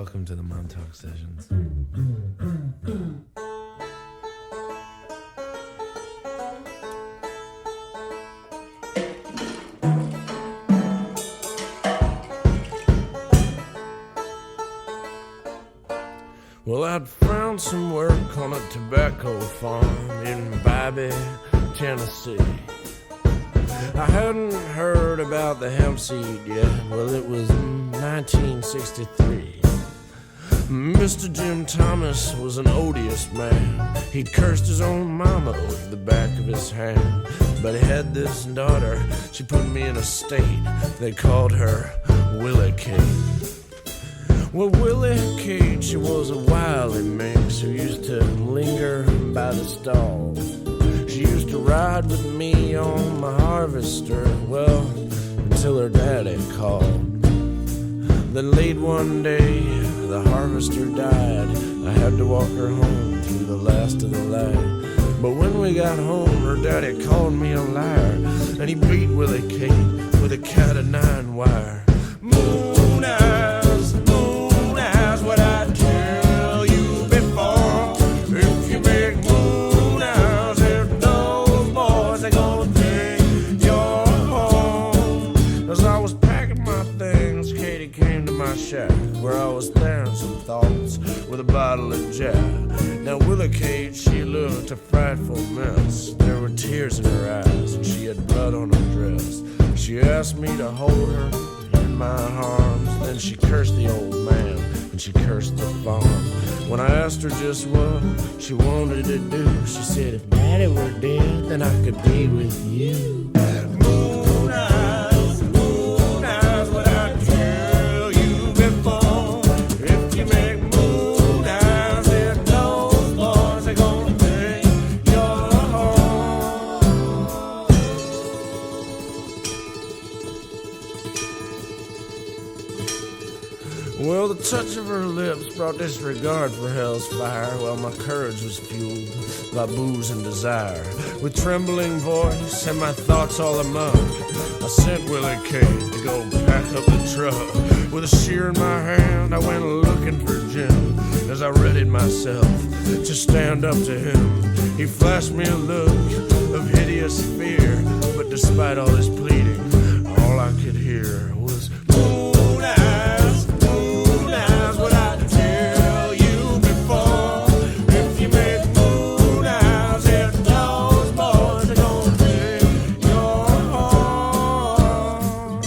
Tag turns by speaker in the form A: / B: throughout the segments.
A: Welcome to the Montauk Sessions. Well, I'd found some work on a tobacco farm in Bobby, Tennessee. I hadn't heard about the hemp seed yet. Well, it was 1963. Mr. Jim Thomas was an odious man. He'd cursed his own mama with the back of his hand. But he had this daughter, she put me in a state. They called her Willie Kate. Well, Willie Kate, she was a wily minx who used to linger by the stall. She used to ride with me on my harvester, well, until her daddy called. Then late one day, the harvester died. I had to walk her home through the last of the light. But when we got home, her daddy called me a liar, and he beat Willie Kate with a cat o' nine wire. Mooneyes, Mooneyes, what I tell you before. If you make Mooneyes, if those boys are gonna take your home. As I was packing my things, Katie came to my shack, where I was staring some thoughts with a bottle of Jack. Now Willie Kate, she looked a frightful mess. There were tears in her eyes, and she had blood on her dress. She asked me to hold her in my arms. Then she cursed the old man, and she cursed the farm. When I asked her just what she wanted to do, she said, if Daddy were dead, then I could be with you. Mooneyes, Mooneyes, what I tell you before. If you make Mooneyes, then those boys are gonna take your home. Well, the touch of her lips brought disregard for hell's fire, while my courage was fueled by booze and desire. With trembling voice and my thoughts all amok, I sent Willie Kate to go pack up the truck. With a shear in my hand, I went looking for Jim. As I readied myself to stand up to him, he flashed me a look of hideous fear. But despite all his pleading, all I could hear was Mooneyes, Mooneyes, what I tell you before. If you make Mooneyes, if those boys are gonna take your home.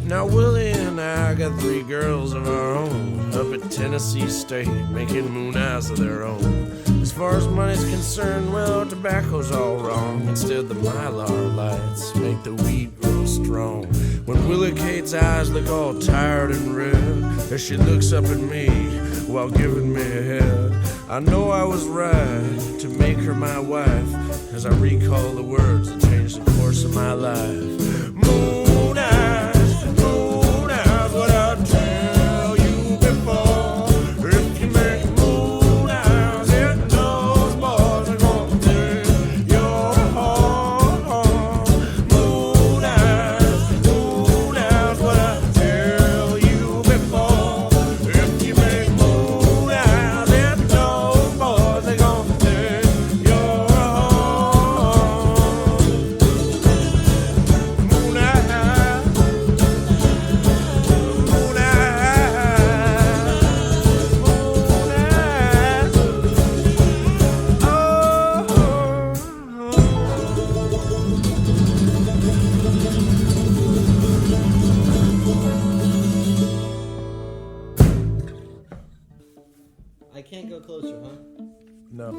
A: Now Willie and I got 3 girls of our own up at Tennessee State, making Mooneyes of their own. As far as money's concerned, well, tobacco's all wrong. Instead, the Mylar lights make the weed grow strong. When Willie Kate's eyes look all tired and red, as she looks up at me while giving me a head, I know I was right to make her my wife, as I recall the words that changed the course of my life. Mooneyes, Mooneyes, what I tell you before. If you make Mooneyes, if those boys are gonna take your home. Mooneyes, Mooneyes, what I tell you before. If you make Mooneyes, if those boys are gonna take your home.
B: I can't go closer, huh?
A: No.